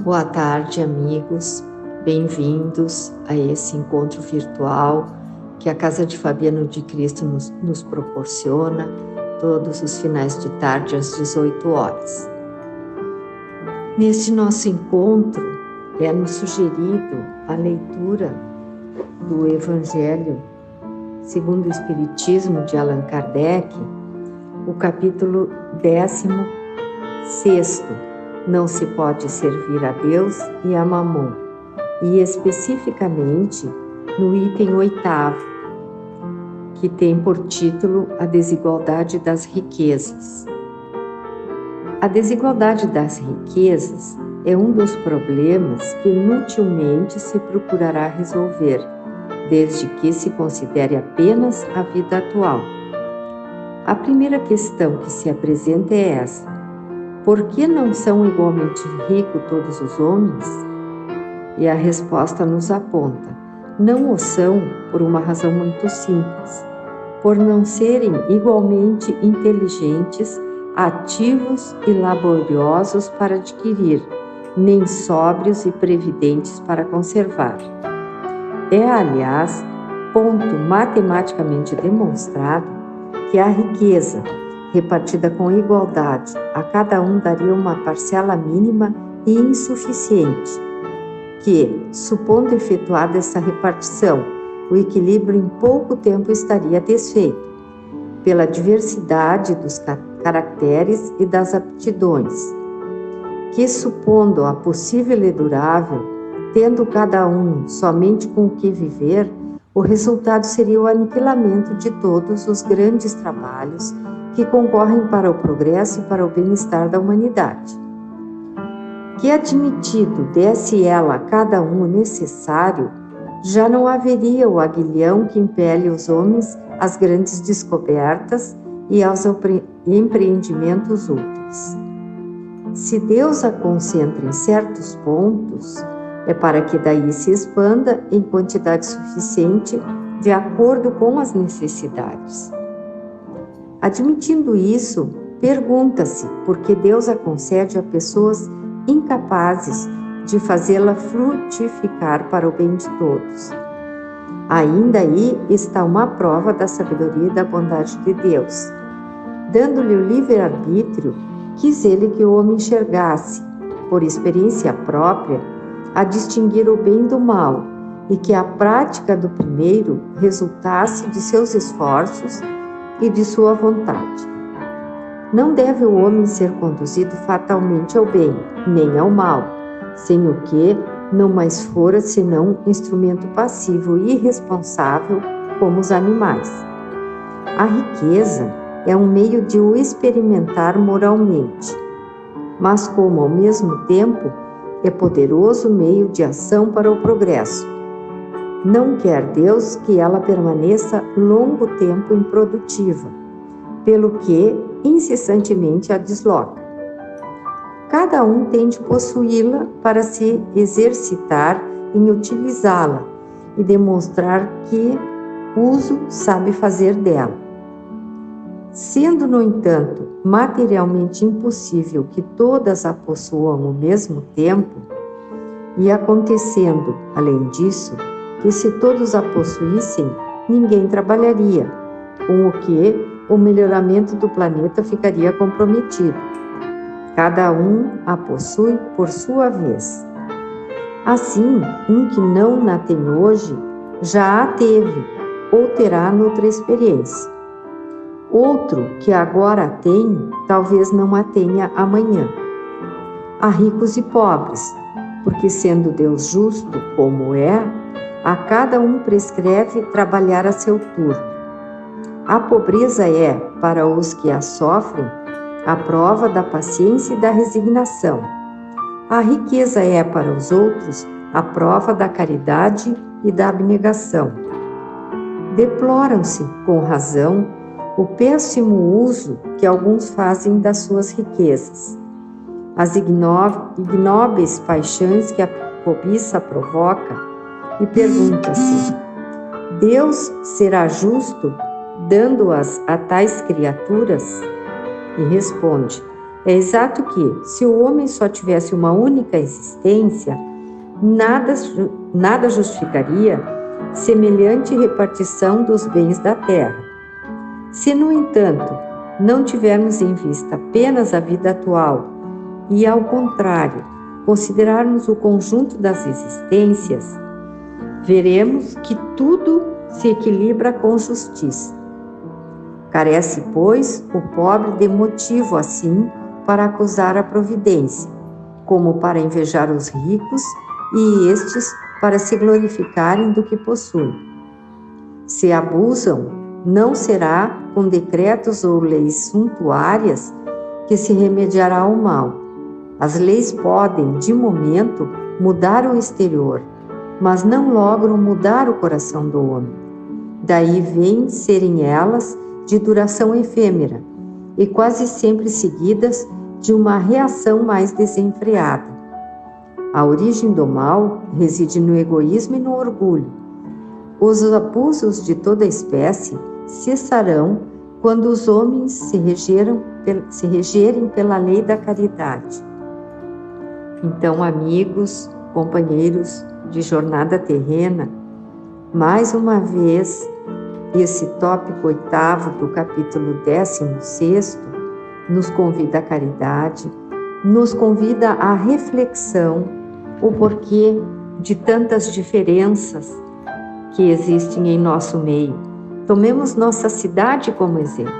Boa tarde, amigos. Bem-vindos a esse encontro virtual que a Casa de Fabiano de Cristo nos proporciona todos os finais de tarde às 18 horas. Neste nosso encontro, é-nos sugerido a leitura do Evangelho segundo o Espiritismo de Allan Kardec, o capítulo 16º, Não se pode servir a Deus e a Mamon, e especificamente no item 8º, que tem por título A Desigualdade das Riquezas. A desigualdade das riquezas é um dos problemas que inutilmente se procurará resolver, desde que se considere apenas a vida atual. A primeira questão que se apresenta é essa: por que não são igualmente ricos todos os homens? E a resposta nos aponta: não o são por uma razão muito simples, por não serem igualmente inteligentes, ativos e laboriosos para adquirir, nem sóbrios e previdentes para conservar. É, aliás, ponto matematicamente demonstrado que a riqueza, repartida com igualdade, a cada um daria uma parcela mínima e insuficiente, que, supondo efetuada essa repartição, o equilíbrio em pouco tempo estaria desfeito, pela diversidade dos caracteres e das aptidões, que, supondo a possível e durável, tendo cada um somente com o que viver, o resultado seria o aniquilamento de todos os grandes trabalhos que concorrem para o progresso e para o bem-estar da humanidade. Que admitido desse ela a cada um o necessário, já não haveria o aguilhão que impele os homens às grandes descobertas e aos empreendimentos úteis. Se Deus a concentra em certos pontos, é para que daí se expanda em quantidade suficiente de acordo com as necessidades. Admitindo isso, pergunta-se por que Deus a concede a pessoas incapazes de fazê-la frutificar para o bem de todos. Ainda aí está uma prova da sabedoria e da bondade de Deus. Dando-lhe o livre-arbítrio, quis ele que o homem enxergasse, por experiência própria, a distinguir o bem do mal, e que a prática do primeiro resultasse de seus esforços e de sua vontade. Não deve o homem ser conduzido fatalmente ao bem, nem ao mal, sem o que não mais fora senão instrumento passivo e irresponsável como os animais. A riqueza é um meio de o experimentar moralmente, mas como ao mesmo tempo é poderoso meio de ação para o progresso. Não quer Deus que ela permaneça longo tempo improdutiva, pelo que incessantemente a desloca. Cada um tem de possuí-la para se exercitar em utilizá-la e demonstrar que uso sabe fazer dela. Sendo, no entanto, materialmente impossível que todas a possuam ao mesmo tempo, e acontecendo, além disso, que se todos a possuíssem, ninguém trabalharia, com o que o melhoramento do planeta ficaria comprometido. Cada um a possui por sua vez. Assim, um que não a tem hoje, já a teve ou terá noutra experiência. Outro que agora a tem, talvez não a tenha amanhã. Há ricos e pobres, porque sendo Deus justo como é, a cada um prescreve trabalhar a seu turno. A pobreza é, para os que a sofrem, a prova da paciência e da resignação. A riqueza é, para os outros, a prova da caridade e da abnegação. Deploram-se, com razão, o péssimo uso que alguns fazem das suas riquezas, as ignóbeis paixões que a cobiça provoca, e pergunta-se: Deus será justo dando-as a tais criaturas? E responde: É exato que, se o homem só tivesse uma única existência, nada justificaria semelhante repartição dos bens da terra. Se, no entanto, não tivermos em vista apenas a vida atual e, ao contrário, considerarmos o conjunto das existências, veremos que tudo se equilibra com justiça. Carece, pois, o pobre de motivo assim para acusar a providência, como para invejar os ricos e estes para se glorificarem do que possuem. Se abusam, não será com decretos ou leis suntuárias que se remediará o mal. As leis podem, de momento, mudar o exterior, mas não logram mudar o coração do homem. Daí vêm serem elas de duração efêmera e quase sempre seguidas de uma reação mais desenfreada. A origem do mal reside no egoísmo e no orgulho. Os abusos de toda espécie cessarão quando os homens se regerem pela lei da caridade. Então, amigos, companheiros de jornada terrena, mais uma vez, esse tópico 8º do capítulo 16º nos convida à caridade, nos convida à reflexão, o porquê de tantas diferenças que existem em nosso meio. Tomemos nossa cidade como exemplo.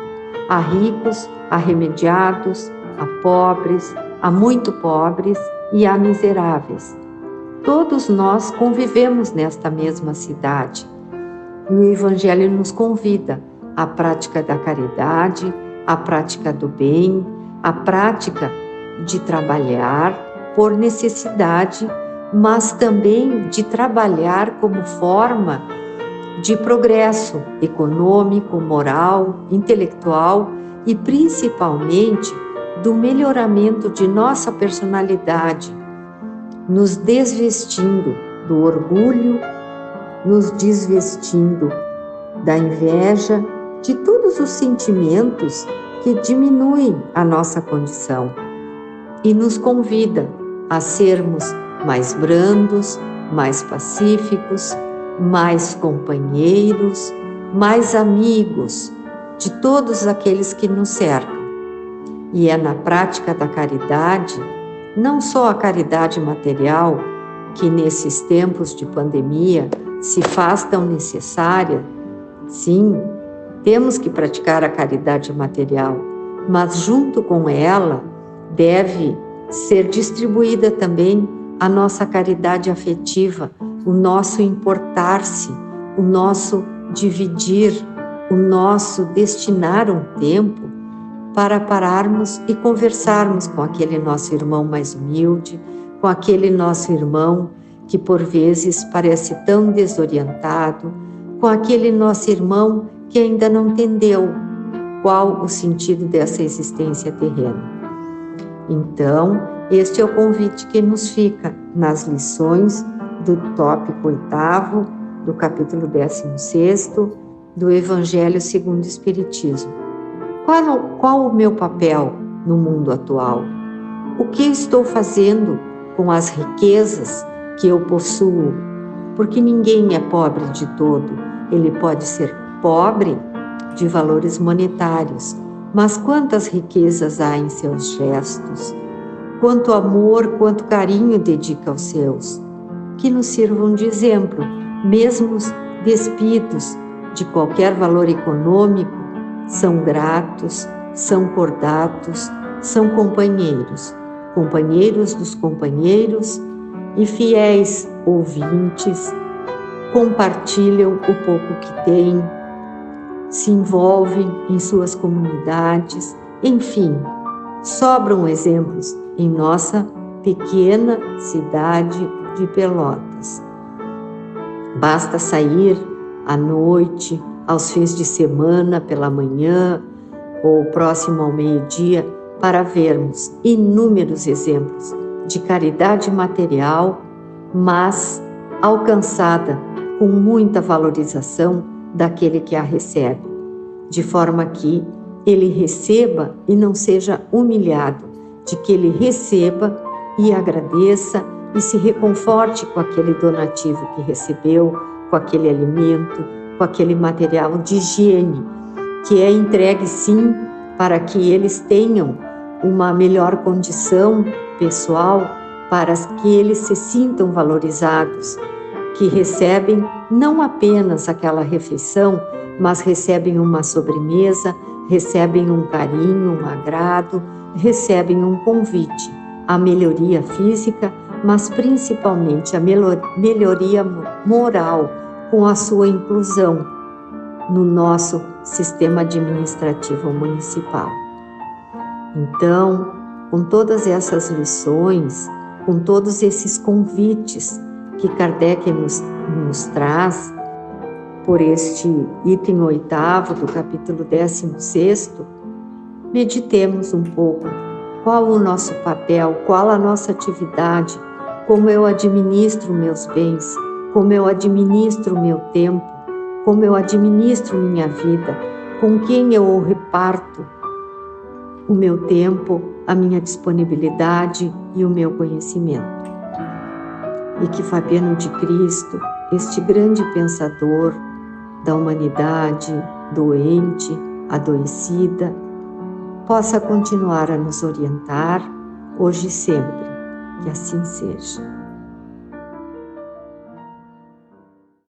Há ricos, há remediados, há pobres, há muito pobres e há miseráveis. Todos nós convivemos nesta mesma cidade. E o Evangelho nos convida à prática da caridade, à prática do bem, à prática de trabalhar por necessidade, mas também de trabalhar como forma de progresso econômico, moral, intelectual e principalmente do melhoramento de nossa personalidade, nos desvestindo do orgulho, nos desvestindo da inveja, de todos os sentimentos que diminuem a nossa condição e nos convida a sermos mais brandos, mais pacíficos, mais companheiros, mais amigos de todos aqueles que nos cercam. E é na prática da caridade, não só a caridade material, que nesses tempos de pandemia se faz tão necessária. Sim, temos que praticar a caridade material, mas junto com ela deve ser distribuída também a nossa caridade afetiva, o nosso importar-se, o nosso dividir, o nosso destinar um tempo para pararmos e conversarmos com aquele nosso irmão mais humilde, com aquele nosso irmão que por vezes parece tão desorientado, com aquele nosso irmão que ainda não entendeu qual o sentido dessa existência terrena. Então, este é o convite que nos fica nas lições do tópico 8º, do capítulo 16º, do Evangelho segundo o Espiritismo. Qual o meu papel no mundo atual? O que eu estou fazendo com as riquezas que eu possuo? Porque ninguém é pobre de todo. Ele pode ser pobre de valores monetários, mas quantas riquezas há em seus gestos? Quanto amor, quanto carinho dedica aos seus? Que nos sirvam de exemplo, mesmo despidos de qualquer valor econômico, são gratos, são cordatos, são companheiros, companheiros dos companheiros e fiéis ouvintes, compartilham o pouco que têm, se envolvem em suas comunidades, enfim, sobram exemplos em nossa pequena cidade de Pelotas. Basta sair à noite, aos fins de semana, pela manhã ou próximo ao meio-dia, para vermos inúmeros exemplos de caridade material, mas alcançada com muita valorização daquele que a recebe, de forma que ele receba e não seja humilhado, de que ele receba e agradeça e se reconforte com aquele donativo que recebeu, com aquele alimento, com aquele material de higiene, que é entregue sim para que eles tenham uma melhor condição pessoal, para que eles se sintam valorizados, que recebem não apenas aquela refeição, mas recebem uma sobremesa, recebem um carinho, um agrado, recebem um convite à melhoria física, mas principalmente a melhoria moral com a sua inclusão no nosso sistema administrativo municipal. Então, com todas essas lições, com todos esses convites que Kardec nos traz, por este item 8º do capítulo 16º, meditemos um pouco qual o nosso papel, qual a nossa atividade, como eu administro meus bens, como eu administro meu tempo, como eu administro minha vida, com quem eu reparto o meu tempo, a minha disponibilidade e o meu conhecimento. E que Fabiano de Cristo, este grande pensador da humanidade, doente, adoecida, possa continuar a nos orientar, hoje e sempre. Que assim seja.